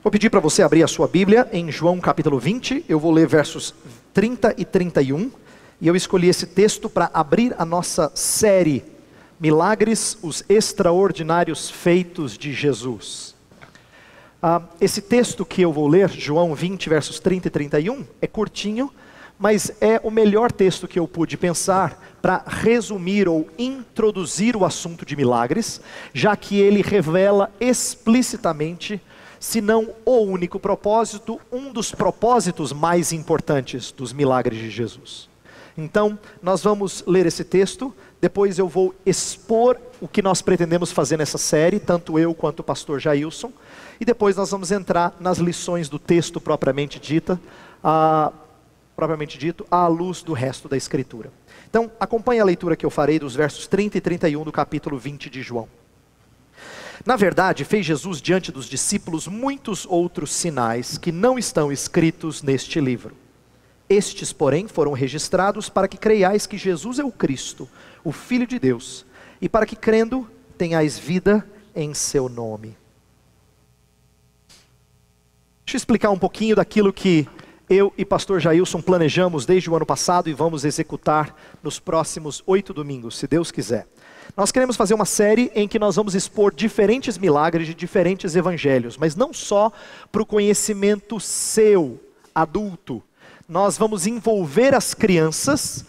Vou pedir para você abrir a sua Bíblia em João capítulo 20, eu vou ler versos 30 e 31, e eu escolhi esse texto para abrir a nossa série, Milagres, os extraordinários feitos de Jesus. Esse texto que eu vou ler, João 20, versos 30 e 31, é curtinho, mas é o melhor texto que eu pude pensar para resumir ou introduzir o assunto de milagres, já que ele revela explicitamente, se não o único propósito, um dos propósitos mais importantes dos milagres de Jesus. Então, nós vamos ler esse texto, depois eu vou expor o que nós pretendemos fazer nessa série, tanto eu quanto o pastor Jailson, e depois nós vamos entrar nas lições do texto propriamente dito, à luz do resto da Escritura. Então, acompanhe a leitura que eu farei dos versos 30 e 31 do capítulo 20 de João. Na verdade, fez Jesus diante dos discípulos muitos outros sinais que não estão escritos neste livro. Estes, porém, foram registrados para que creiais que Jesus é o Cristo, o Filho de Deus, e para que, crendo, tenhais vida em seu nome. Deixa eu explicar um pouquinho daquilo que eu e pastor Jailson planejamos desde o ano passado e vamos executar nos próximos 8 domingos, se Deus quiser. Nós queremos fazer uma série em que nós vamos expor diferentes milagres de diferentes evangelhos, mas não só para o conhecimento seu, adulto. Nós vamos envolver as crianças,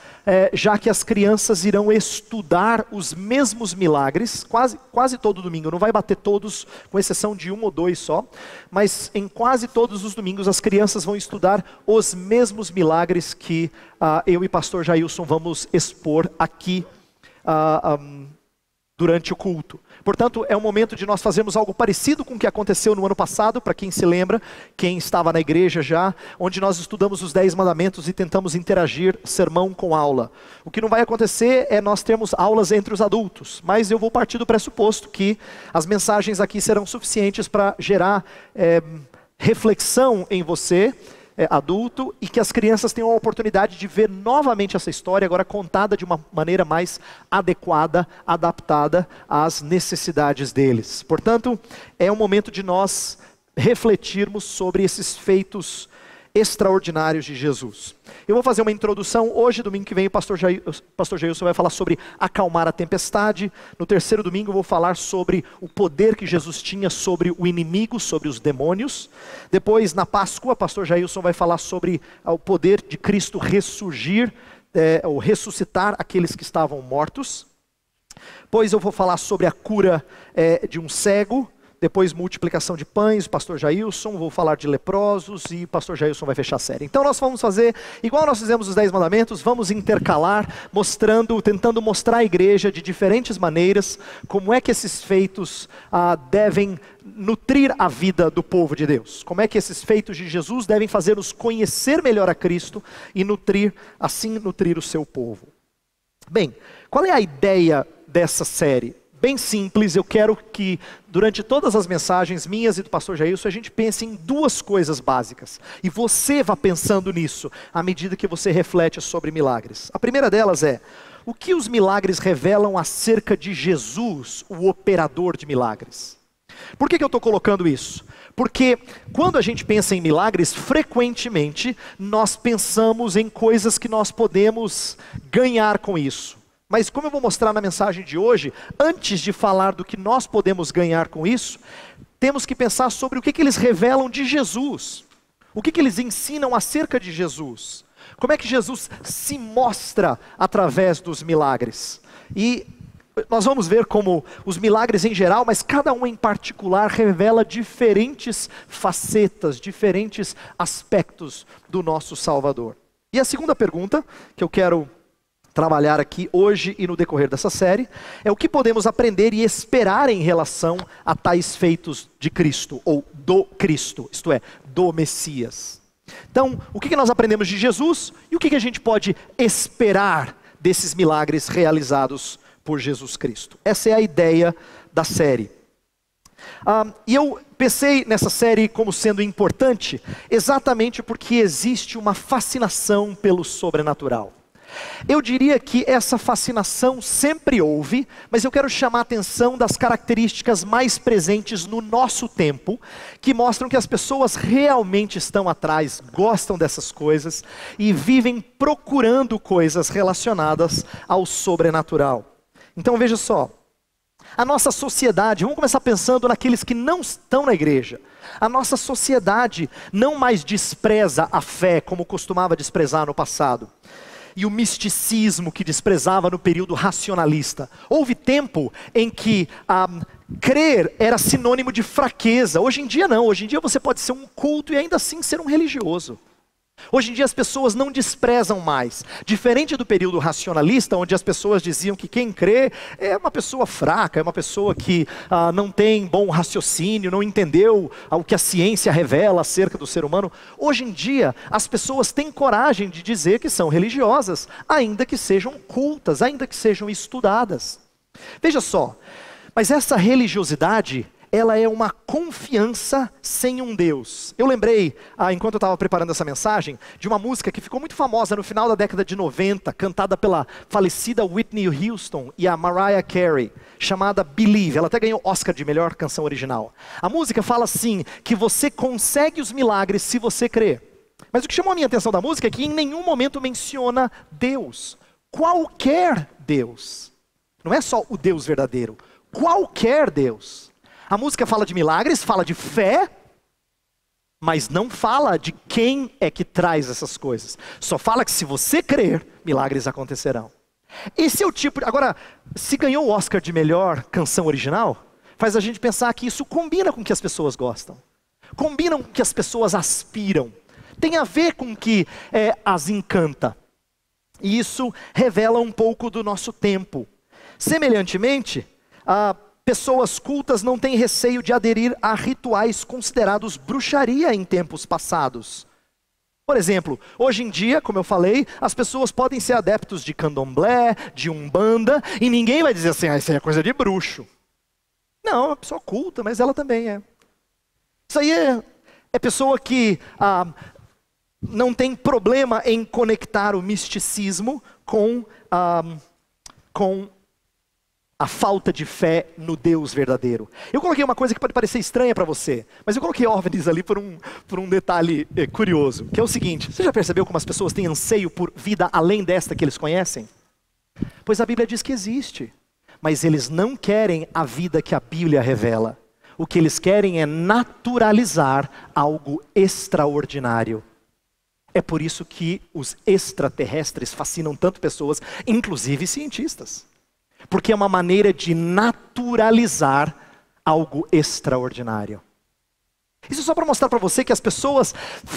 já que as crianças irão estudar os mesmos milagres, quase todo domingo, não vai bater todos, com exceção de 1 ou 2 só, mas em quase todos os domingos as crianças vão estudar os mesmos milagres que eu e pastor Jailson vamos expor aqui durante o culto. Portanto, é um momento de nós fazermos algo parecido com o que aconteceu no ano passado, para quem se lembra, quem estava na igreja já, onde nós estudamos os 10 mandamentos e tentamos interagir sermão com aula. O que não vai acontecer é nós termos aulas entre os adultos, mas eu vou partir do pressuposto que as mensagens aqui serão suficientes para gerar reflexão em você, adulto, e que as crianças tenham a oportunidade de ver novamente essa história, agora contada de uma maneira mais adequada, adaptada às necessidades deles. Portanto, é um momento de nós refletirmos sobre esses feitos extraordinários de Jesus. Eu vou fazer uma introdução. Hoje, domingo que vem, o pastor Jailson vai falar sobre acalmar a tempestade. No terceiro domingo eu vou falar sobre o poder que Jesus tinha sobre o inimigo, sobre os demônios. Depois, na Páscoa, o pastor Jailson vai falar sobre o poder de Cristo ressurgir, ou ressuscitar aqueles que estavam mortos. Depois eu vou falar sobre a cura de um cego. Depois multiplicação de pães, o pastor Jailson, vou falar de leprosos e o pastor Jailson vai fechar a série. Então nós vamos fazer, igual nós fizemos os 10 mandamentos, vamos intercalar, tentando mostrar à igreja de diferentes maneiras, como é que esses feitos devem nutrir a vida do povo de Deus. Como é que esses feitos de Jesus devem fazer-nos conhecer melhor a Cristo e assim nutrir o seu povo. Bem, qual é a ideia dessa série? Bem simples, eu quero que durante todas as mensagens minhas e do pastor Jailson, a gente pense em 2 coisas básicas. E você vá pensando nisso, à medida que você reflete sobre milagres. A primeira delas é, o que os milagres revelam acerca de Jesus, o operador de milagres? Por que eu estou colocando isso? Porque quando a gente pensa em milagres, frequentemente nós pensamos em coisas que nós podemos ganhar com isso. Mas como eu vou mostrar na mensagem de hoje, antes de falar do que nós podemos ganhar com isso, temos que pensar sobre o que eles revelam de Jesus. O que eles ensinam acerca de Jesus. Como é que Jesus se mostra através dos milagres. E nós vamos ver como os milagres em geral, mas cada um em particular revela diferentes facetas, diferentes aspectos do nosso Salvador. E a segunda pergunta que eu quero trabalhar aqui hoje e no decorrer dessa série, é o que podemos aprender e esperar em relação a tais feitos de Cristo, ou do Cristo, isto é, do Messias. Então, o que nós aprendemos de Jesus e o que a gente pode esperar desses milagres realizados por Jesus Cristo? Essa é a ideia da série. E eu pensei nessa série como sendo importante, exatamente porque existe uma fascinação pelo sobrenatural. Eu diria que essa fascinação sempre houve, mas eu quero chamar a atenção das características mais presentes no nosso tempo, que mostram que as pessoas realmente estão atrás, gostam dessas coisas e vivem procurando coisas relacionadas ao sobrenatural. Então veja só, a nossa sociedade, vamos começar pensando naqueles que não estão na igreja. A nossa sociedade não mais despreza a fé como costumava desprezar no passado. E o misticismo que desprezava no período racionalista. Houve tempo em que crer era sinônimo de fraqueza. Hoje em dia não, hoje em dia você pode ser um culto e ainda assim ser um religioso. Hoje em dia as pessoas não desprezam mais. Diferente do período racionalista, onde as pessoas diziam que quem crê é uma pessoa fraca, é uma pessoa que não tem bom raciocínio, não entendeu o que a ciência revela acerca do ser humano. Hoje em dia as pessoas têm coragem de dizer que são religiosas, ainda que sejam cultas, ainda que sejam estudadas. Veja só, mas essa religiosidade, ela é uma confiança sem um Deus. Eu lembrei, enquanto eu estava preparando essa mensagem, de uma música que ficou muito famosa no final da década de 90, cantada pela falecida Whitney Houston e a Mariah Carey, chamada Believe. Ela até ganhou Oscar de melhor canção original. A música fala assim, que você consegue os milagres se você crer. Mas o que chamou a minha atenção da música é que em nenhum momento menciona Deus. Qualquer Deus. Não é só o Deus verdadeiro. Qualquer Deus. A música fala de milagres, fala de fé, mas não fala de quem é que traz essas coisas. Só fala que se você crer, milagres acontecerão. Esse é o tipo... Agora, se ganhou o Oscar de melhor canção original, faz a gente pensar que isso combina com o que as pessoas gostam. Combina com o que as pessoas aspiram. Tem a ver com o que as encanta. E isso revela um pouco do nosso tempo. Semelhantemente, pessoas cultas não têm receio de aderir a rituais considerados bruxaria em tempos passados. Por exemplo, hoje em dia, como eu falei, as pessoas podem ser adeptos de candomblé, de umbanda, e ninguém vai dizer assim, isso aí é coisa de bruxo. Não, é uma pessoa culta, mas ela também é. Isso aí é pessoa que não tem problema em conectar o misticismo com a falta de fé no Deus verdadeiro. Eu coloquei uma coisa que pode parecer estranha para você, mas eu coloquei OVNIs ali por um detalhe curioso, que é o seguinte: você já percebeu como as pessoas têm anseio por vida além desta que eles conhecem? Pois a Bíblia diz que existe, mas eles não querem a vida que a Bíblia revela. O que eles querem é naturalizar algo extraordinário. É por isso que os extraterrestres fascinam tanto pessoas, inclusive cientistas. Porque é uma maneira de naturalizar algo extraordinário. Isso é só para mostrar para você que as pessoas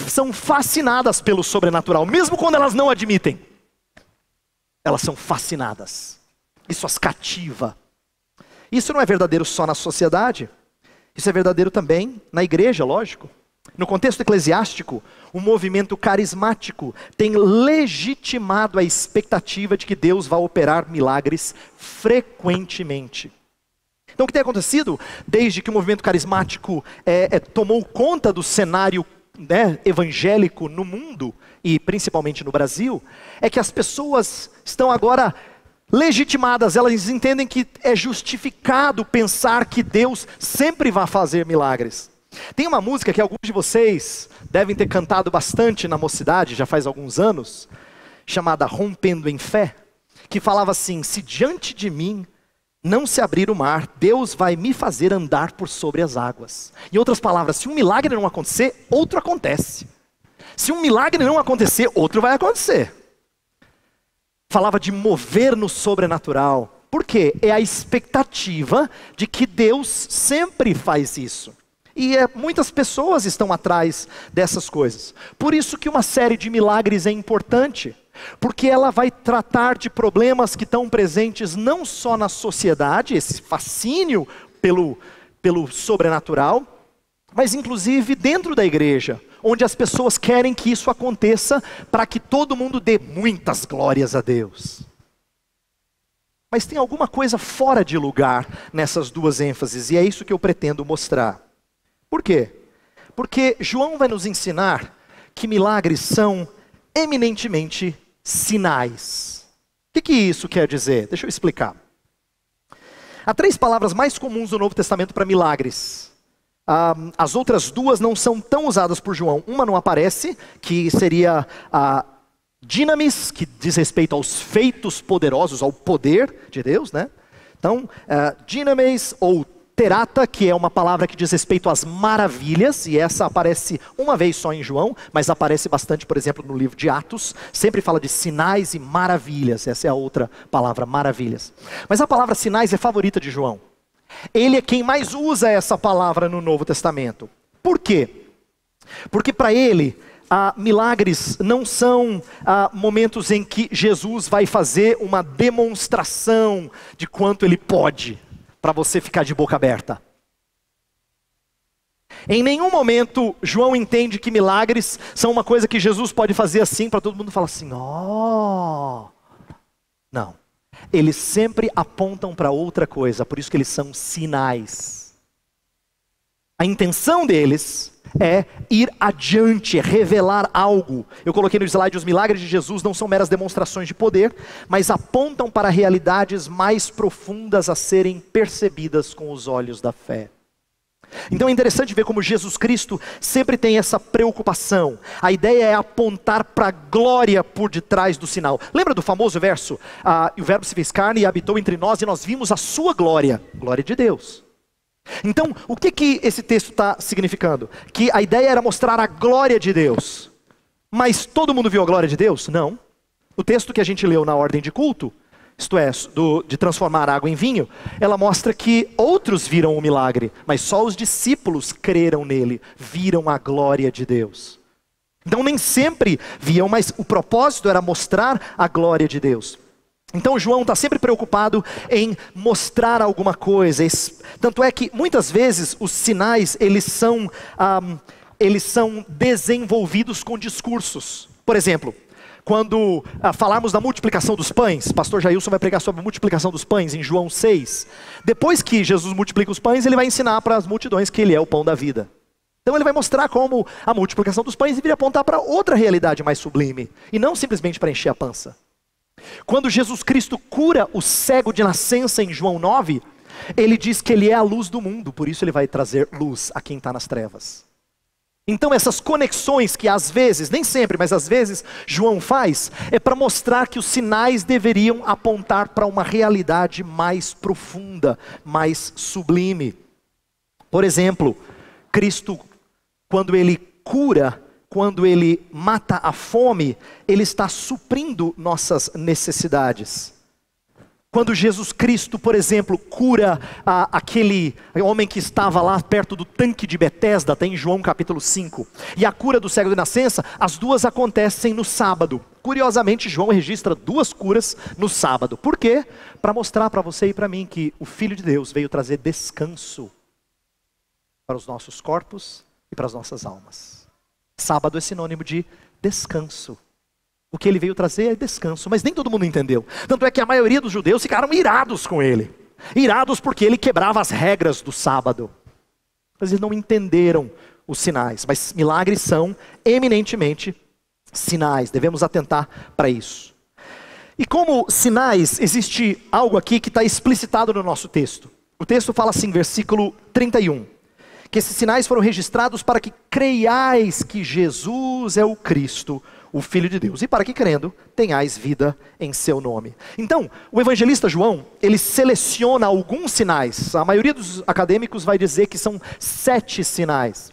são fascinadas pelo sobrenatural, mesmo quando elas não admitem. Elas são fascinadas. Isso as cativa. Isso não é verdadeiro só na sociedade. Isso é verdadeiro também na igreja, lógico. No contexto eclesiástico, o movimento carismático tem legitimado a expectativa de que Deus vai operar milagres frequentemente. Então o que tem acontecido, desde que o movimento carismático tomou conta do cenário evangélico no mundo, e principalmente no Brasil, é que as pessoas estão agora legitimadas, elas entendem que é justificado pensar que Deus sempre vai fazer milagres. Tem uma música que alguns de vocês devem ter cantado bastante na mocidade, já faz alguns anos, chamada Rompendo em Fé, que falava assim: se diante de mim não se abrir o mar, Deus vai me fazer andar por sobre as águas. Em outras palavras, se um milagre não acontecer, outro acontece. Se um milagre não acontecer, outro vai acontecer. Falava de mover no sobrenatural. Por quê? É a expectativa de que Deus sempre faz isso. E muitas pessoas estão atrás dessas coisas. Por isso que uma série de milagres é importante. Porque ela vai tratar de problemas que estão presentes não só na sociedade, esse fascínio pelo sobrenatural, mas inclusive dentro da igreja, onde as pessoas querem que isso aconteça para que todo mundo dê muitas glórias a Deus. Mas tem alguma coisa fora de lugar nessas duas ênfases, e é isso que eu pretendo mostrar. Por quê? Porque João vai nos ensinar que milagres são eminentemente sinais. O que isso quer dizer? Deixa eu explicar. Há 3 palavras mais comuns no Novo Testamento para milagres. As outras 2 não são tão usadas por João. Uma não aparece, que seria a dinamis, que diz respeito aos feitos poderosos, ao poder de Deus, né? Então, dinamis ou terata, que é uma palavra que diz respeito às maravilhas, e essa aparece uma vez só em João, mas aparece bastante, por exemplo, no livro de Atos, sempre fala de sinais e maravilhas, essa é a outra palavra, maravilhas. Mas a palavra sinais é favorita de João. Ele é quem mais usa essa palavra no Novo Testamento. Por quê? Porque para ele, milagres não são momentos em que Jesus vai fazer uma demonstração de quanto ele pode, para você ficar de boca aberta. Em nenhum momento João entende que milagres são uma coisa que Jesus pode fazer assim, para todo mundo falar assim, ó. Não. Eles sempre apontam para outra coisa, por isso que eles são sinais. A intenção deles é ir adiante, é revelar algo. Eu coloquei no slide, os milagres de Jesus não são meras demonstrações de poder, mas apontam para realidades mais profundas a serem percebidas com os olhos da fé. Então é interessante ver como Jesus Cristo sempre tem essa preocupação. A ideia é apontar para a glória por detrás do sinal. Lembra do famoso verso? O verbo se fez carne e habitou entre nós e nós vimos a sua glória. Glória de Deus. Então, o que esse texto está significando? Que a ideia era mostrar a glória de Deus. Mas todo mundo viu a glória de Deus? Não. O texto que a gente leu na ordem de culto, isto é, de transformar água em vinho, ela mostra que outros viram o milagre, mas só os discípulos creram nele, viram a glória de Deus. Então nem sempre viam, mas o propósito era mostrar a glória de Deus. Então João está sempre preocupado em mostrar alguma coisa. Tanto é que muitas vezes os sinais eles são desenvolvidos com discursos. Por exemplo, quando falarmos da multiplicação dos pães, pastor Jailson vai pregar sobre a multiplicação dos pães em João 6. Depois que Jesus multiplica os pães, ele vai ensinar para as multidões que ele é o pão da vida. Então ele vai mostrar como a multiplicação dos pães deveria apontar para outra realidade mais sublime, e não simplesmente para encher a pança. Quando Jesus Cristo cura o cego de nascença em João 9, ele diz que ele é a luz do mundo, por isso ele vai trazer luz a quem está nas trevas. Então essas conexões que às vezes, nem sempre, mas às vezes João faz, é para mostrar que os sinais deveriam apontar para uma realidade mais profunda, mais sublime. Por exemplo, Cristo, quando ele cura, quando ele mata a fome, ele está suprindo nossas necessidades. Quando Jesus Cristo, por exemplo, cura aquele homem que estava lá perto do tanque de Betesda, está em João capítulo 5. E a cura do cego de nascença, as duas acontecem no sábado. Curiosamente, João registra 2 curas no sábado. Por quê? Para mostrar para você e para mim que o Filho de Deus veio trazer descanso para os nossos corpos e para as nossas almas. Sábado é sinônimo de descanso. O que ele veio trazer é descanso, mas nem todo mundo entendeu. Tanto é que a maioria dos judeus ficaram irados com ele. Irados porque ele quebrava as regras do sábado. Mas eles não entenderam os sinais. Mas milagres são eminentemente sinais. Devemos atentar para isso. E como sinais, existe algo aqui que está explicitado no nosso texto. O texto fala assim, versículo 31. Que esses sinais foram registrados para que creiais que Jesus é o Cristo, o Filho de Deus, e para que crendo, tenhais vida em seu nome. Então, o evangelista João, ele seleciona alguns sinais, a maioria dos acadêmicos vai dizer que são 7 sinais,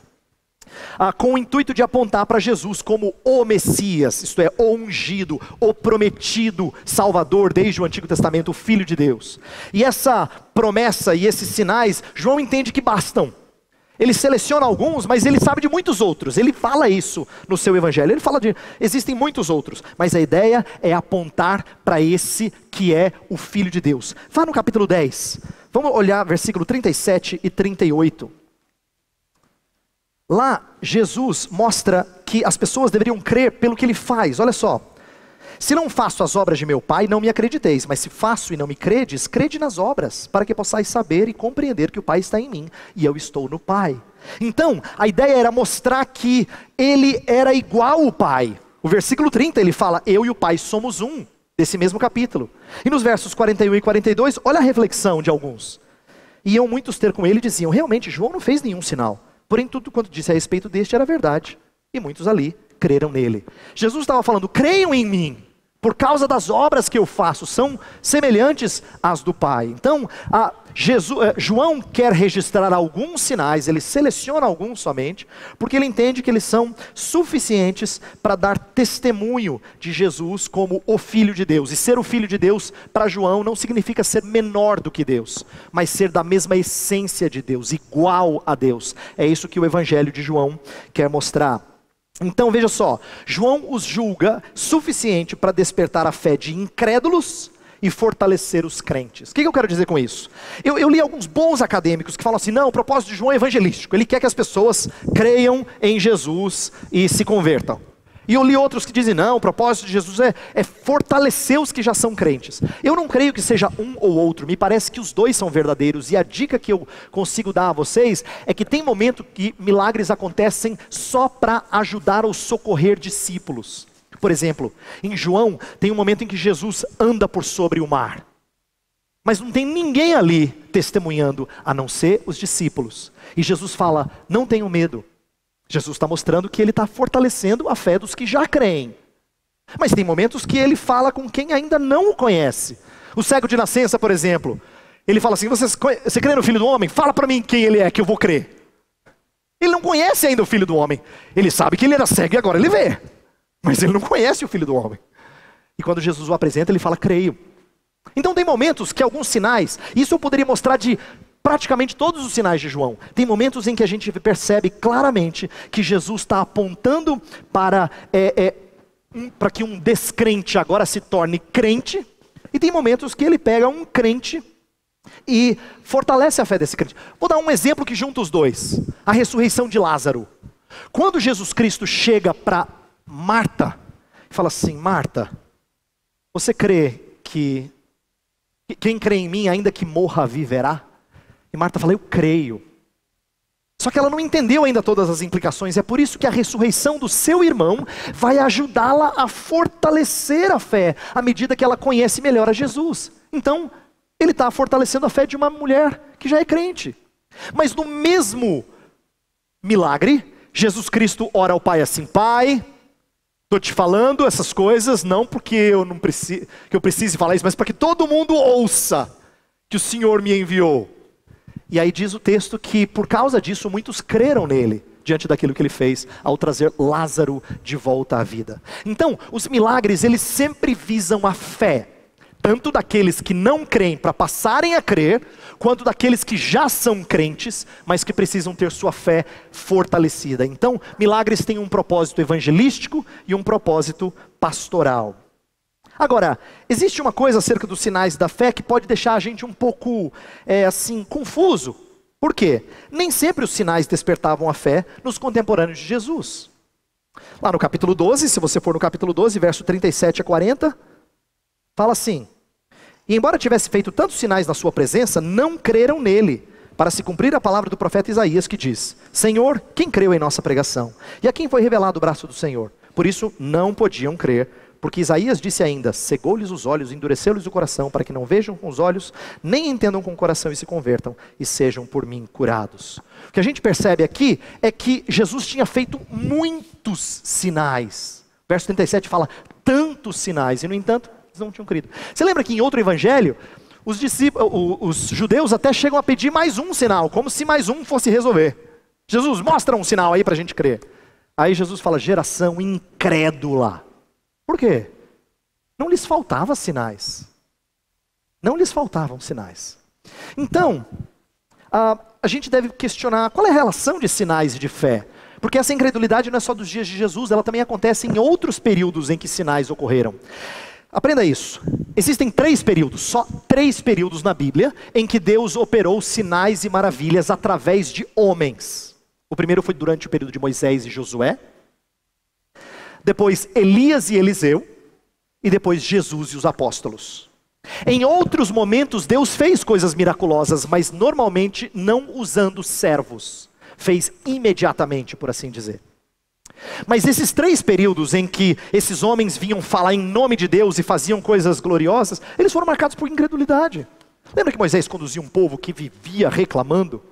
com o intuito de apontar para Jesus como o Messias, isto é, o ungido, o prometido Salvador, desde o Antigo Testamento, o Filho de Deus. E essa promessa e esses sinais, João entende que bastam. Ele seleciona alguns, mas ele sabe de muitos outros. Ele fala isso no seu evangelho. Ele fala existem muitos outros, mas a ideia é apontar para esse que é o Filho de Deus. Vá no capítulo 10. Vamos olhar versículo 37 e 38. Lá, Jesus mostra que as pessoas deveriam crer pelo que ele faz. Olha só. Se não faço as obras de meu Pai, não me acrediteis. Mas se faço e não me credes, crede nas obras, para que possais saber e compreender que o Pai está em mim e eu estou no Pai. Então, a ideia era mostrar que ele era igual ao Pai. O versículo 30 ele fala, eu e o Pai somos um, desse mesmo capítulo. E nos versos 41 e 42, olha a reflexão de alguns. Iam muitos ter com ele e diziam, realmente João não fez nenhum sinal. Porém tudo quanto disse a respeito deste era verdade. E muitos ali creram nele. Jesus estava falando, creiam em mim, por causa das obras que eu faço, são semelhantes às do Pai. Então, João quer registrar alguns sinais, ele seleciona alguns somente, porque ele entende que eles são suficientes para dar testemunho de Jesus como o Filho de Deus. E ser o Filho de Deus, para João, não significa ser menor do que Deus, mas ser da mesma essência de Deus, igual a Deus. É isso que o Evangelho de João quer mostrar. Então veja só, João os julga suficiente para despertar a fé de incrédulos e fortalecer os crentes. O que eu quero dizer com isso? Eu li alguns bons acadêmicos que falam assim, não, o propósito de João é evangelístico, ele quer que as pessoas creiam em Jesus e se convertam. E eu li outros que dizem, não, o propósito de Jesus é fortalecer os que já são crentes. Eu não creio que seja um ou outro, me parece que os dois são verdadeiros. E a dica que eu consigo dar a vocês é que tem momento que milagres acontecem só para ajudar ou socorrer discípulos. Por exemplo, em João tem um momento em que Jesus anda por sobre o mar. Mas não tem ninguém ali testemunhando, a não ser os discípulos. E Jesus fala, não tenham medo. Jesus está mostrando que ele está fortalecendo a fé dos que já creem. Mas tem momentos que ele fala com quem ainda não o conhece. O cego de nascença, por exemplo, ele fala assim, você crê no Filho do Homem? Fala para mim quem ele é que eu vou crer. Ele não conhece ainda o Filho do Homem. Ele sabe que ele era cego e agora ele vê. Mas ele não conhece o Filho do Homem. E quando Jesus o apresenta, ele fala, creio. Então tem momentos que alguns sinais, isso eu poderia mostrar de praticamente todos os sinais de João. Tem momentos em que a gente percebe claramente que Jesus está apontando para que um descrente agora se torne crente. E tem momentos que ele pega um crente e fortalece a fé desse crente. Vou dar um exemplo que junta os dois. A ressurreição de Lázaro. Quando Jesus Cristo chega para Marta e fala assim, Marta, você crê que quem crê em mim, ainda que morra, viverá? E Marta fala, eu creio. Só que ela não entendeu ainda todas as implicações. É por isso que a ressurreição do seu irmão vai ajudá-la a fortalecer a fé, à medida que ela conhece melhor a Jesus. Então, ele está fortalecendo a fé de uma mulher que já é crente. Mas no mesmo milagre, Jesus Cristo ora ao Pai assim, Pai, estou te falando essas coisas, não porque eu precise falar isso, mas para que todo mundo ouça que o Senhor me enviou. E aí diz o texto que por causa disso muitos creram nele, diante daquilo que ele fez ao trazer Lázaro de volta à vida. Então, os milagres, eles sempre visam a fé, tanto daqueles que não creem para passarem a crer, quanto daqueles que já são crentes, mas que precisam ter sua fé fortalecida. Então, milagres têm um propósito evangelístico e um propósito pastoral. Agora, existe uma coisa acerca dos sinais da fé que pode deixar a gente um pouco, confuso. Por quê? Nem sempre os sinais despertavam a fé nos contemporâneos de Jesus. Lá no capítulo 12, se você for no capítulo 12, verso 37 a 40, fala assim, e embora tivesse feito tantos sinais na sua presença, não creram nele, para se cumprir a palavra do profeta Isaías que diz, Senhor, quem creu em nossa pregação? E a quem foi revelado o braço do Senhor? Por isso não podiam crer, porque Isaías disse ainda, cegou-lhes os olhos, endureceu-lhes o coração, para que não vejam com os olhos, nem entendam com o coração e se convertam, e sejam por mim curados. O que a gente percebe aqui é que Jesus tinha feito muitos sinais. Verso 37 fala, tantos sinais, e no entanto, eles não tinham crido. Você lembra que em outro evangelho, os judeus até chegam a pedir mais um sinal, como se mais um fosse resolver. Jesus, mostra um sinal aí para a gente crer. Aí Jesus fala, geração incrédula. Por quê? Não lhes faltavam sinais. Não lhes faltavam sinais. Então, a gente deve questionar qual é a relação de sinais e de fé. Porque essa incredulidade não é só dos dias de Jesus, ela também acontece em outros períodos em que sinais ocorreram. Aprenda isso. Existem 3 períodos, só 3 períodos na Bíblia, em que Deus operou sinais e maravilhas através de homens. O primeiro foi durante o período de Moisés e Josué. Depois Elias e Eliseu, e depois Jesus e os apóstolos. Em outros momentos Deus fez coisas miraculosas, mas normalmente não usando servos. Fez imediatamente, por assim dizer. Mas esses 3 períodos em que esses homens vinham falar em nome de Deus e faziam coisas gloriosas, eles foram marcados por incredulidade. Lembra que Moisés conduzia um povo que vivia reclamando?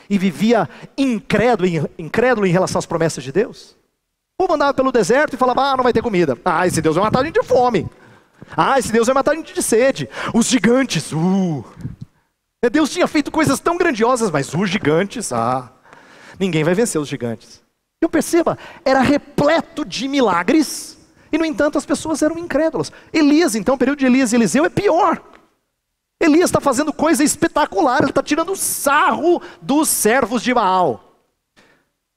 E vivia incrédulo em relação às promessas de Deus? O povo andava pelo deserto e falava, não vai ter comida. Esse Deus vai matar a gente de fome. Esse Deus vai matar a gente de sede. Os gigantes, Deus tinha feito coisas tão grandiosas, mas os gigantes, ninguém vai vencer os gigantes. Então perceba, era repleto de milagres, e no entanto as pessoas eram incrédulas. Elias então, o período de Elias e Eliseu é pior. Elias está fazendo coisa espetacular, ele está tirando sarro dos servos de Baal.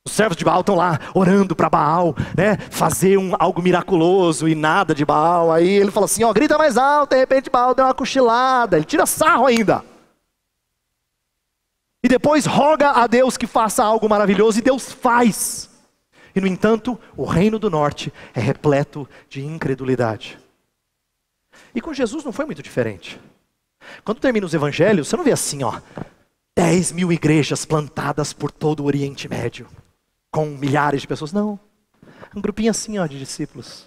Os servos de Baal estão lá orando para Baal, fazer algo miraculoso e nada de Baal. Aí ele fala assim, grita mais alto, de repente Baal deu uma cochilada, ele tira sarro ainda. E depois roga a Deus que faça algo maravilhoso, e Deus faz. E no entanto, o reino do norte é repleto de incredulidade. E com Jesus não foi muito diferente. Quando termina os evangelhos, você não vê assim, 10.000 igrejas plantadas por todo o Oriente Médio, com milhares de pessoas. Não, um grupinho assim de discípulos.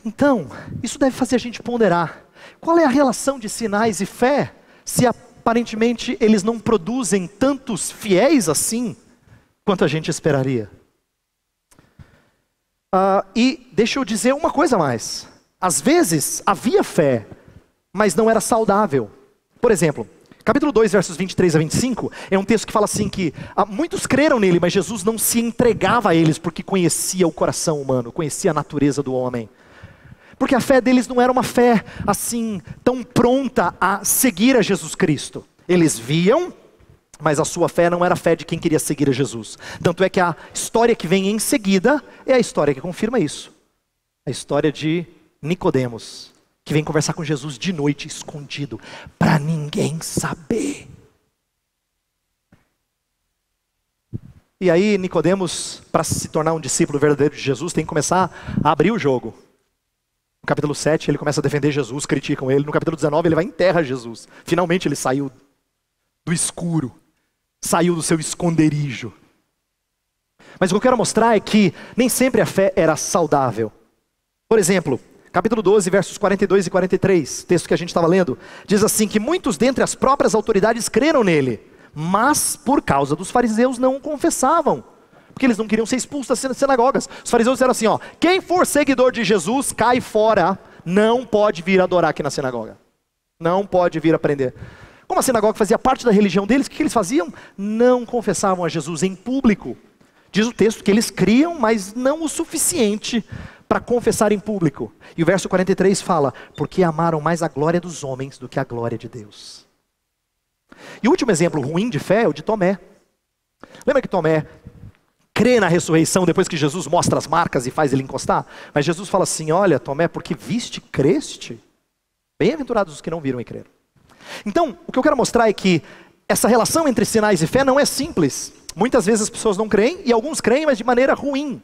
Então, isso deve fazer a gente ponderar. Qual é a relação de sinais e fé, se aparentemente eles não produzem tantos fiéis assim, quanto a gente esperaria? E deixa eu dizer uma coisa a mais. Às vezes havia fé, mas não era saudável. Por exemplo, capítulo 2, versos 23 a 25, é um texto que fala assim que muitos creram nele, mas Jesus não se entregava a eles, porque conhecia o coração humano, conhecia a natureza do homem. Porque a fé deles não era uma fé assim, tão pronta a seguir a Jesus Cristo. Eles viam, mas a sua fé não era a fé de quem queria seguir a Jesus. Tanto é que a história que vem em seguida é a história que confirma isso. A história de Nicodemos, que vem conversar com Jesus de noite, escondido, para ninguém saber. E aí Nicodemos, para se tornar um discípulo verdadeiro de Jesus, tem que começar a abrir o jogo. No capítulo 7 ele começa a defender Jesus, criticam ele. No capítulo 19 ele vai e enterra Jesus. Finalmente ele saiu do escuro, saiu do seu esconderijo. Mas o que eu quero mostrar é que nem sempre a fé era saudável. Por exemplo, capítulo 12, versos 42 e 43, texto que a gente estava lendo, diz assim que muitos dentre as próprias autoridades creram nele, mas por causa dos fariseus não o confessavam, porque eles não queriam ser expulsos das sinagogas. Os fariseus disseram assim, quem for seguidor de Jesus, cai fora, não pode vir adorar aqui na sinagoga, não pode vir aprender. Como a sinagoga fazia parte da religião deles, o que eles faziam? Não confessavam a Jesus em público. Diz o texto que eles criam, mas não o suficiente para confessar em público. E o verso 43 fala, porque amaram mais a glória dos homens do que a glória de Deus. E o último exemplo ruim de fé é o de Tomé. Lembra que Tomé crê na ressurreição depois que Jesus mostra as marcas e faz ele encostar? Mas Jesus fala assim, olha Tomé, porque viste, creste? Bem-aventurados os que não viram e creram. Então, o que eu quero mostrar é que essa relação entre sinais e fé não é simples. Muitas vezes as pessoas não creem, e alguns creem, mas de maneira ruim.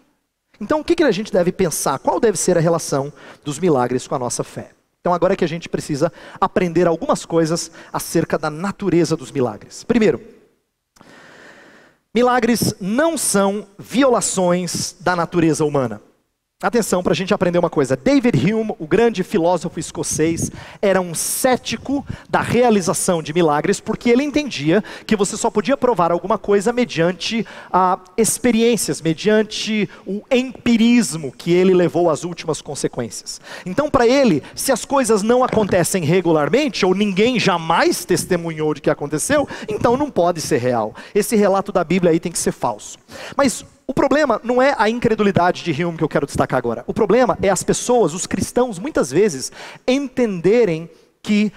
Então, o que a gente deve pensar? Qual deve ser a relação dos milagres com a nossa fé? Então, agora é que a gente precisa aprender algumas coisas acerca da natureza dos milagres. Primeiro, milagres não são violações da natureza humana. Atenção para a gente aprender uma coisa. David Hume, o grande filósofo escocês, era um cético da realização de milagres, porque ele entendia que você só podia provar alguma coisa mediante experiências, mediante o empirismo que ele levou às últimas consequências. Então para ele, se as coisas não acontecem regularmente, ou ninguém jamais testemunhou de que aconteceu, então não pode ser real. Esse relato da Bíblia aí tem que ser falso. Mas o problema não é a incredulidade de Hume que eu quero destacar agora. O problema é as pessoas, os cristãos, muitas vezes, entenderem que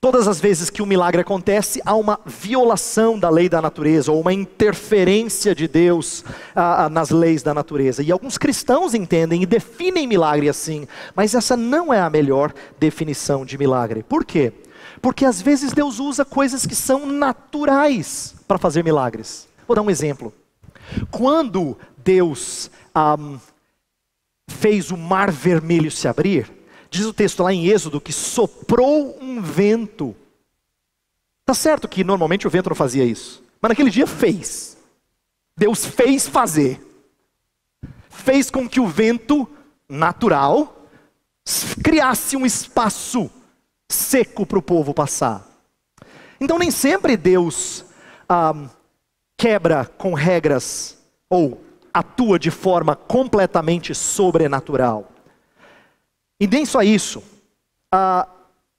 todas as vezes que um milagre acontece, há uma violação da lei da natureza, ou uma interferência de Deus nas leis da natureza. E alguns cristãos entendem e definem milagre assim, mas essa não é a melhor definição de milagre. Por quê? Porque às vezes Deus usa coisas que são naturais para fazer milagres. Vou dar um exemplo. Quando Deus fez o mar vermelho se abrir, diz o texto lá em Êxodo que soprou um vento. Tá certo que normalmente o vento não fazia isso, mas naquele dia fez. Deus fez fazer. Fez com que o vento natural criasse um espaço seco para o povo passar. Então nem sempre Deus quebra com regras ou atua de forma completamente sobrenatural. E nem só isso,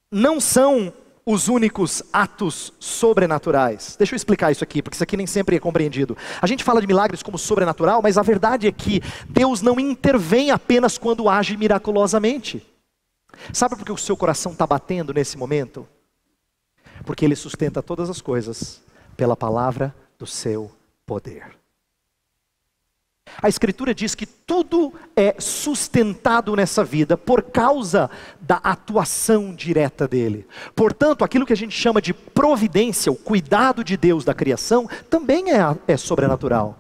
não são os únicos atos sobrenaturais. Deixa eu explicar isso aqui, porque isso aqui nem sempre é compreendido. A gente fala de milagres como sobrenatural, mas a verdade é que Deus não intervém apenas quando age miraculosamente. Sabe por que o seu coração está batendo nesse momento? Porque Ele sustenta todas as coisas pela palavra do seu poder. A Escritura diz que tudo é sustentado nessa vida por causa da atuação direta dele. Portanto, aquilo que a gente chama de providência, o cuidado de Deus da criação, também é sobrenatural.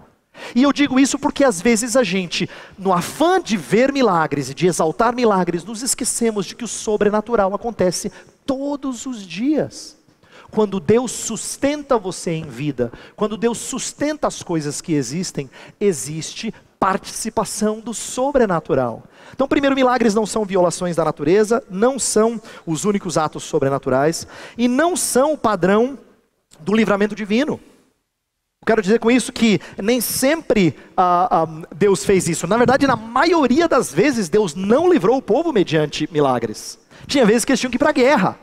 E eu digo isso porque às vezes a gente, no afã de ver milagres e de exaltar milagres, nos esquecemos de que o sobrenatural acontece todos os dias. Quando Deus sustenta você em vida, quando Deus sustenta as coisas que existem, existe participação do sobrenatural. Então, primeiro, milagres não são violações da natureza, não são os únicos atos sobrenaturais, e não são o padrão do livramento divino. Eu quero dizer com isso que nem sempre Deus fez isso. Na verdade, na maioria das vezes, Deus não livrou o povo mediante milagres. Tinha vezes que eles tinham que ir para a guerra.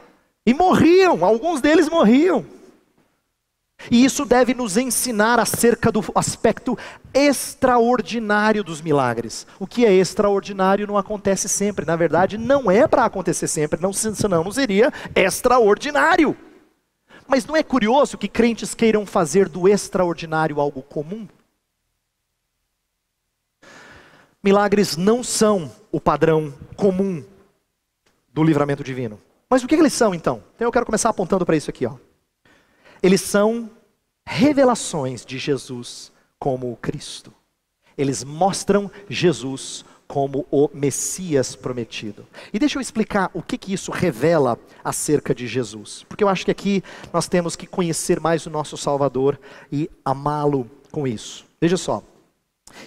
E morriam, alguns deles morriam. E isso deve nos ensinar acerca do aspecto extraordinário dos milagres. O que é extraordinário não acontece sempre. Na verdade, não é para acontecer sempre, senão não seria extraordinário. Mas não é curioso que crentes queiram fazer do extraordinário algo comum? Milagres não são o padrão comum do livramento divino. Mas o que eles são então? Então eu quero começar apontando para isso aqui, ó. Eles são revelações de Jesus como o Cristo. Eles mostram Jesus como o Messias prometido. E deixa eu explicar o que isso revela acerca de Jesus. Porque eu acho que aqui nós temos que conhecer mais o nosso Salvador e amá-lo com isso. Veja só.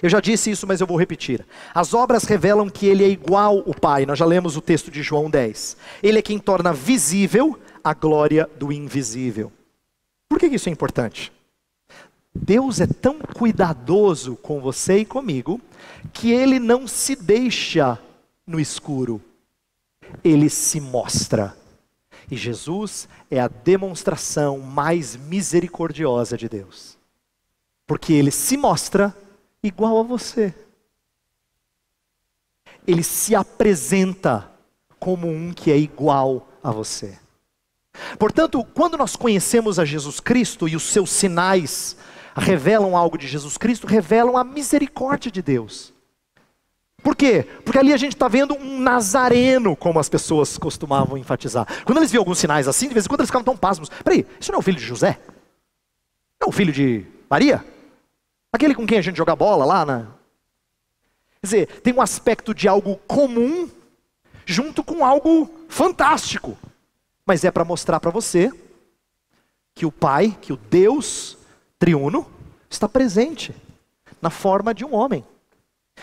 Eu já disse isso, mas eu vou repetir. As obras revelam que Ele é igual ao Pai. Nós já lemos o texto de João 10. Ele é quem torna visível a glória do invisível. Por que isso é importante? Deus é tão cuidadoso com você e comigo, que Ele não se deixa no escuro. Ele se mostra. E Jesus é a demonstração mais misericordiosa de Deus. Porque Ele se mostra igual a você. Ele se apresenta como um que é igual a você. Portanto, quando nós conhecemos a Jesus Cristo e os seus sinais revelam algo de Jesus Cristo, revelam a misericórdia de Deus. Por quê? Porque ali a gente está vendo um nazareno, como as pessoas costumavam enfatizar. Quando eles viam alguns sinais assim, de vez em quando eles ficavam tão pasmos. Peraí, isso não é o filho de José? Não é o filho de Maria? Aquele com quem a gente joga bola lá, né? Quer dizer, tem um aspecto de algo comum junto com algo fantástico. Mas é para mostrar para você que o Pai, que o Deus triuno, está presente na forma de um homem.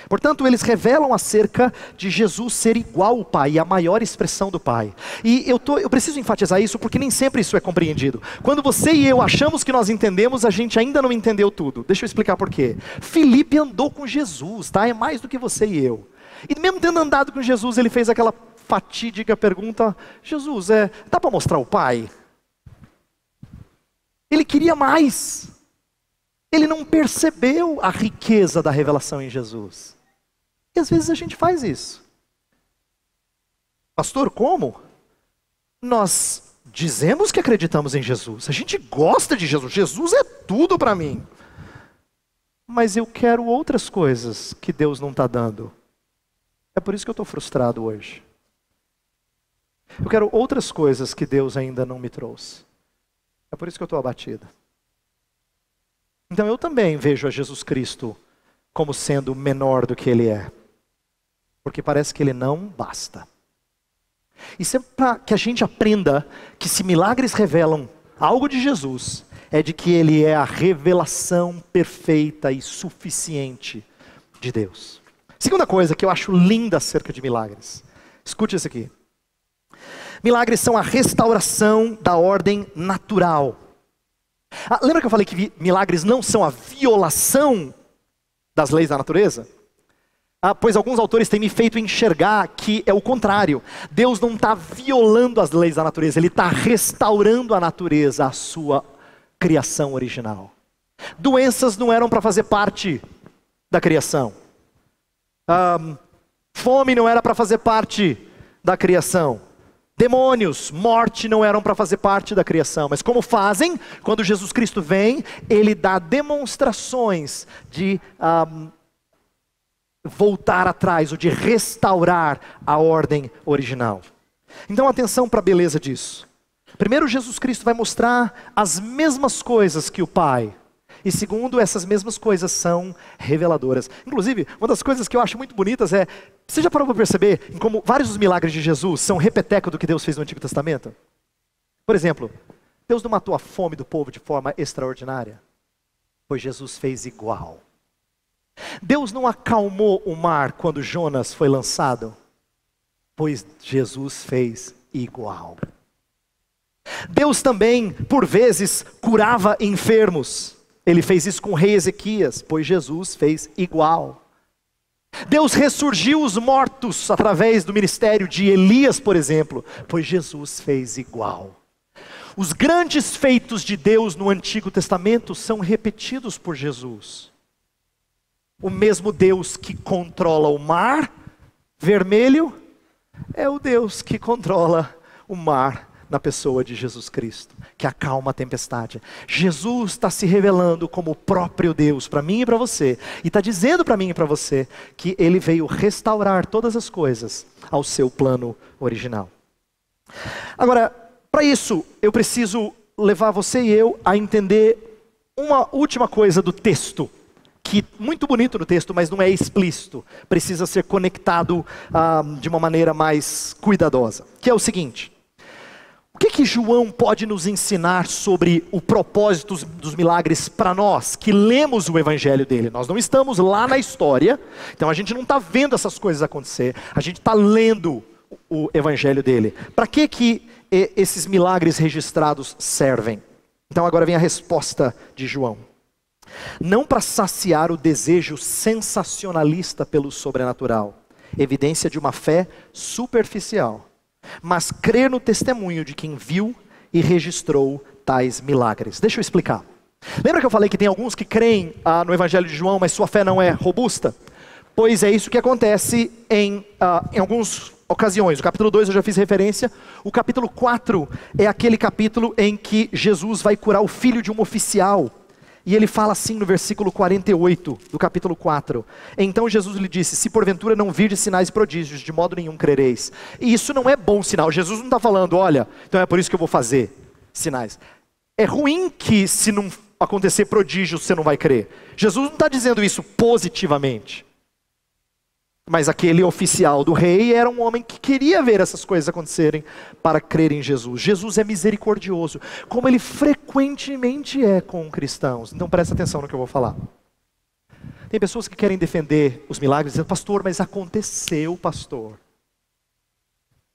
Portanto, eles revelam acerca de Jesus ser igual ao Pai, a maior expressão do Pai. E eu preciso enfatizar isso porque nem sempre isso é compreendido. Quando você e eu achamos que nós entendemos, a gente ainda não entendeu tudo. Deixa eu explicar por quê. Filipe andou com Jesus, tá? É mais do que você e eu. E mesmo tendo andado com Jesus, ele fez aquela fatídica pergunta: Jesus, dá para mostrar o Pai? Ele queria mais. Ele não percebeu a riqueza da revelação em Jesus. E às vezes a gente faz isso. Pastor, como? Nós dizemos que acreditamos em Jesus. A gente gosta de Jesus. Jesus é tudo para mim. Mas eu quero outras coisas que Deus não está dando. É por isso que eu estou frustrado hoje. Eu quero outras coisas que Deus ainda não me trouxe. É por isso que eu estou abatido. Então eu também vejo a Jesus Cristo como sendo menor do que Ele é. Porque parece que Ele não basta. Isso é para que a gente aprenda que se milagres revelam algo de Jesus, é de que ele é a revelação perfeita e suficiente de Deus. Segunda coisa que eu acho linda acerca de milagres. Escute isso aqui. Milagres são a restauração da ordem natural. Lembra que eu falei que milagres não são a violação das leis da natureza? Pois alguns autores têm me feito enxergar que é o contrário. Deus não está violando as leis da natureza, Ele está restaurando a natureza, a sua criação original. Doenças não eram para fazer parte da criação. Fome não era para fazer parte da criação. Demônios, morte não eram para fazer parte da criação. Mas como fazem? Quando Jesus Cristo vem, Ele dá demonstrações de voltar atrás, ou de restaurar a ordem original. Então atenção para a beleza disso. Primeiro, Jesus Cristo vai mostrar as mesmas coisas que o Pai. E segundo, essas mesmas coisas são reveladoras. Inclusive, uma das coisas que eu acho muito bonitas é, você já parou para perceber em como vários dos milagres de Jesus são repeteco do que Deus fez no Antigo Testamento? Por exemplo, Deus não matou a fome do povo de forma extraordinária, pois Jesus fez igual. Deus não acalmou o mar quando Jonas foi lançado, pois Jesus fez igual. Deus também, por vezes, curava enfermos. Ele fez isso com o rei Ezequias, pois Jesus fez igual. Deus ressurgiu os mortos através do ministério de Elias, por exemplo, pois Jesus fez igual. Os grandes feitos de Deus no Antigo Testamento são repetidos por Jesus. O mesmo Deus que controla o mar vermelho é o Deus que controla o mar na pessoa de Jesus Cristo, que acalma a tempestade. Jesus está se revelando como o próprio Deus para mim e para você, e está dizendo para mim e para você que Ele veio restaurar todas as coisas ao seu plano original. Agora, para isso, eu preciso levar você e eu a entender uma última coisa do texto, que muito bonito no texto, mas não é explícito, precisa ser conectado de uma maneira mais cuidadosa, que é o seguinte: o que João pode nos ensinar sobre o propósito dos milagres para nós, que lemos o evangelho dele? Nós não estamos lá na história, então a gente não está vendo essas coisas acontecer, a gente está lendo o evangelho dele. Para que esses milagres registrados servem? Então agora vem a resposta de João. Não para saciar o desejo sensacionalista pelo sobrenatural, evidência de uma fé superficial, mas crer no testemunho de quem viu e registrou tais milagres. Deixa eu explicar. Lembra que eu falei que tem alguns que creem no Evangelho de João, mas sua fé não é robusta? Pois é isso que acontece em algumas ocasiões. O capítulo 2 eu já fiz referência. O capítulo 4 é aquele capítulo em que Jesus vai curar o filho de um oficial. E ele fala assim no versículo 48 do capítulo 4. Então Jesus lhe disse: se porventura não virdes sinais e prodígios, de modo nenhum crereis. E isso não é bom sinal. Jesus não está falando, olha, então é por isso que eu vou fazer sinais. É ruim que se não acontecer prodígios você não vai crer. Jesus não está dizendo isso positivamente. Mas aquele oficial do rei era um homem que queria ver essas coisas acontecerem para crer em Jesus. Jesus é misericordioso, como ele frequentemente é com cristãos. Então presta atenção no que eu vou falar. Tem pessoas que querem defender os milagres, dizendo: pastor, mas aconteceu, pastor.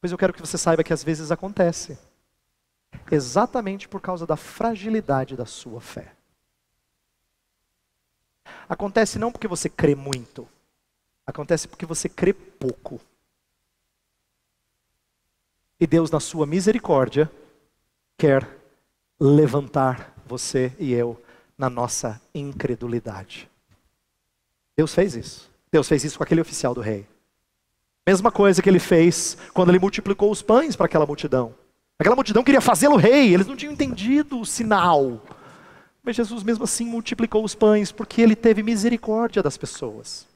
Pois eu quero que você saiba que às vezes acontece, exatamente por causa da fragilidade da sua fé. Acontece não porque você crê muito, acontece porque você crê pouco. E Deus, na sua misericórdia, quer levantar você e eu na nossa incredulidade. Deus fez isso. Deus fez isso com aquele oficial do rei. Mesma coisa que ele fez quando ele multiplicou os pães para aquela multidão. Aquela multidão queria fazê-lo rei, eles não tinham entendido o sinal. Mas Jesus mesmo assim multiplicou os pães porque ele teve misericórdia das pessoas.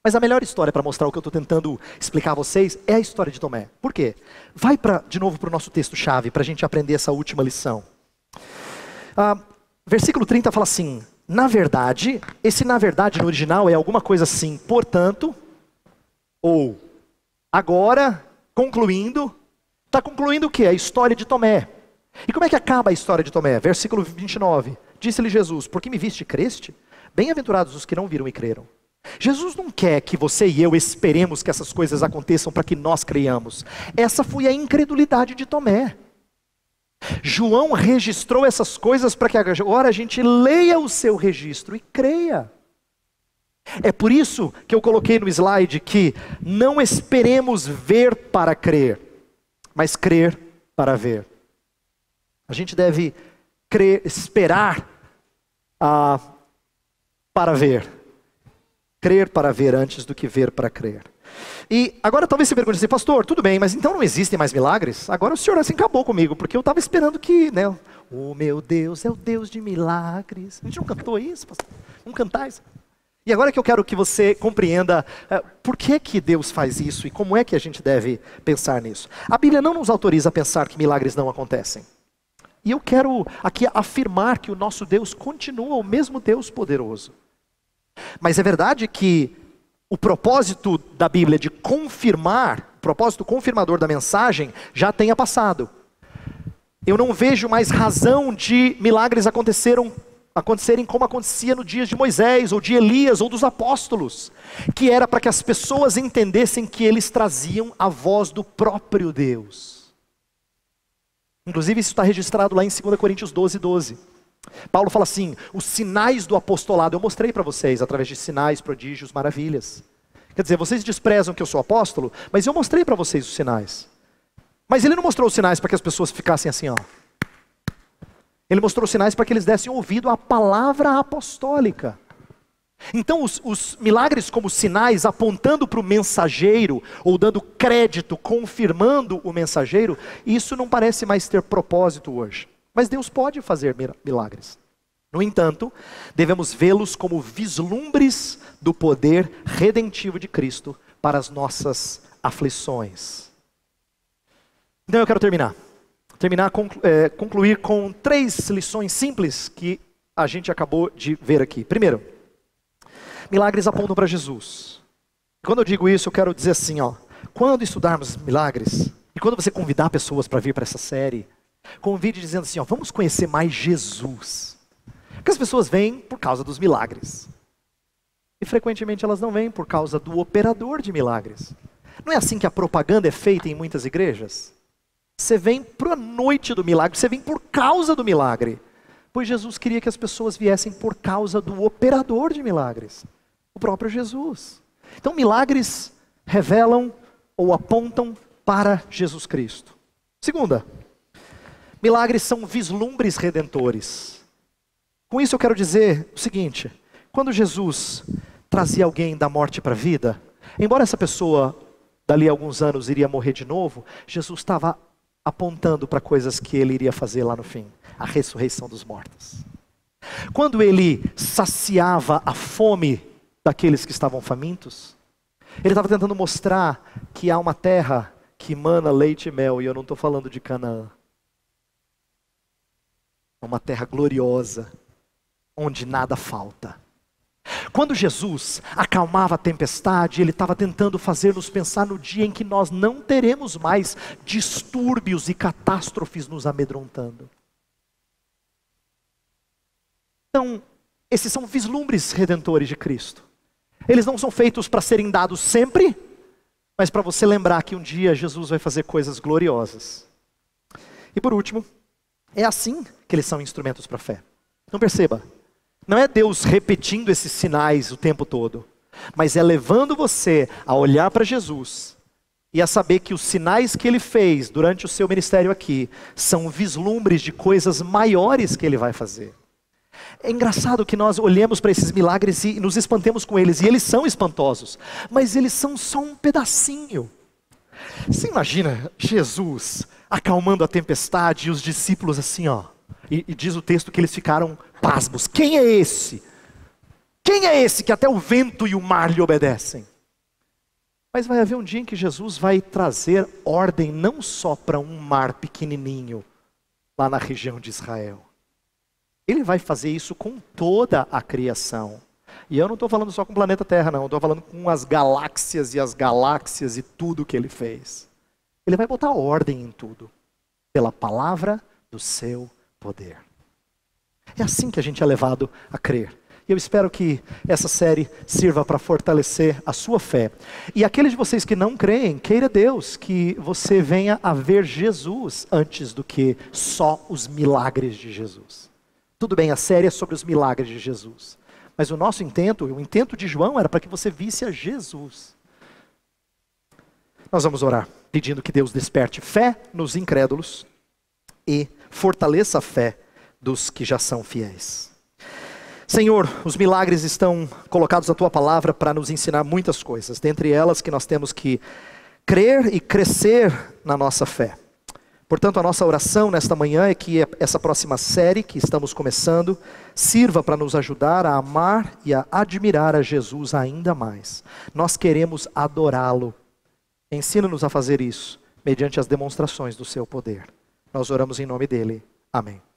Mas a melhor história para mostrar o que eu estou tentando explicar a vocês é a história de Tomé. Por quê? Vai de novo para o nosso texto-chave, para a gente aprender essa última lição. Versículo 30 fala assim: na verdade, esse na verdade no original é alguma coisa assim, portanto, ou agora, concluindo. Está concluindo o quê? A história de Tomé. E como é que acaba a história de Tomé? Versículo 29. Disse-lhe Jesus: porque me viste e creste? Bem-aventurados os que não viram e creram. Jesus não quer que você e eu esperemos que essas coisas aconteçam para que nós creiamos. Essa foi a incredulidade de Tomé. João registrou essas coisas para que agora a gente leia o seu registro e creia. É por isso que eu coloquei no slide que não esperemos ver para crer, mas crer para ver. A gente deve esperar para ver. Crer para ver antes do que ver para crer. E agora talvez você pergunte assim: pastor, tudo bem, mas então não existem mais milagres? Agora o senhor assim acabou comigo, porque eu estava esperando que, né? O meu Deus é o Deus de milagres. A gente não cantou isso, pastor? Não cantais? E agora que eu quero que você compreenda por que Deus faz isso e como é que a gente deve pensar nisso. A Bíblia não nos autoriza a pensar que milagres não acontecem. E eu quero aqui afirmar que o nosso Deus continua o mesmo Deus poderoso. Mas é verdade que o propósito da Bíblia de confirmar, o propósito confirmador da mensagem já tenha passado. Eu não vejo mais razão de milagres acontecerem como acontecia no dia de Moisés, ou de Elias, ou dos apóstolos, que era para que as pessoas entendessem que eles traziam a voz do próprio Deus. Inclusive isso está registrado lá em 2 Coríntios 12:12. Paulo fala assim: os sinais do apostolado, eu mostrei para vocês através de sinais, prodígios, maravilhas. Quer dizer, vocês desprezam que eu sou apóstolo, mas eu mostrei para vocês os sinais. Mas ele não mostrou os sinais para que as pessoas ficassem assim, ó. Ele mostrou os sinais para que eles dessem ouvido à palavra apostólica. Então os milagres como sinais apontando para o mensageiro, ou dando crédito, confirmando o mensageiro, isso não parece mais ter propósito hoje. Mas Deus pode fazer milagres. No entanto, devemos vê-los como vislumbres do poder redentivo de Cristo para as nossas aflições. Então eu quero concluir com 3 lições simples que a gente acabou de ver aqui. Primeiro, milagres apontam para Jesus. Quando eu digo isso, eu quero dizer assim, ó, quando estudarmos milagres, e quando você convidar pessoas para vir para essa série, convide dizendo assim, ó, vamos conhecer mais Jesus. Porque as pessoas vêm por causa dos milagres. E frequentemente elas não vêm por causa do operador de milagres. Não é assim que a propaganda é feita em muitas igrejas? Você vem para a noite do milagre, você vem por causa do milagre. Pois Jesus queria que as pessoas viessem por causa do operador de milagres, o próprio Jesus. Então milagres revelam ou apontam para Jesus Cristo. Segunda, milagres são vislumbres redentores. Com isso eu quero dizer o seguinte: quando Jesus trazia alguém da morte para a vida, embora essa pessoa dali a alguns anos iria morrer de novo, Jesus estava apontando para coisas que ele iria fazer lá no fim, a ressurreição dos mortos. Quando ele saciava a fome daqueles que estavam famintos, ele estava tentando mostrar que há uma terra que mana leite e mel, e eu não estou falando de Canaã. É uma terra gloriosa, onde nada falta. Quando Jesus acalmava a tempestade, ele estava tentando fazer-nos pensar no dia em que nós não teremos mais distúrbios e catástrofes nos amedrontando. Então, esses são vislumbres redentores de Cristo. Eles não são feitos para serem dados sempre, mas para você lembrar que um dia Jesus vai fazer coisas gloriosas. E por último, é assim que eles são instrumentos para a fé. Então perceba, não é Deus repetindo esses sinais o tempo todo, mas é levando você a olhar para Jesus e a saber que os sinais que ele fez durante o seu ministério aqui são vislumbres de coisas maiores que ele vai fazer. É engraçado que nós olhemos para esses milagres e nos espantemos com eles, e eles são espantosos, mas eles são só um pedacinho. Você imagina Jesus acalmando a tempestade e os discípulos assim, ó, e diz o texto que eles ficaram pasmos. Quem é esse? Quem é esse que até o vento e o mar lhe obedecem? Mas vai haver um dia em que Jesus vai trazer ordem não só para um mar pequenininho, lá na região de Israel. Ele vai fazer isso com toda a criação. E eu não estou falando só com o planeta Terra, não. Estou falando com as galáxias e tudo que ele fez. Ele vai botar ordem em tudo. Pela palavra do seu poder. É assim que a gente é levado a crer. E eu espero que essa série sirva para fortalecer a sua fé. E aqueles de vocês que não creem, queira Deus que você venha a ver Jesus antes do que só os milagres de Jesus. Tudo bem, a série é sobre os milagres de Jesus. Mas o nosso intento, o intento de João era para que você visse a Jesus. Nós vamos orar, pedindo que Deus desperte fé nos incrédulos e fortaleça a fé dos que já são fiéis. Senhor, os milagres estão colocados na Tua Palavra para nos ensinar muitas coisas. Dentre elas que nós temos que crer e crescer na nossa fé. Portanto, a nossa oração nesta manhã é que essa próxima série que estamos começando sirva para nos ajudar a amar e a admirar a Jesus ainda mais. Nós queremos adorá-lo. Ensina-nos a fazer isso mediante as demonstrações do Seu poder. Nós oramos em nome dEle. Amém.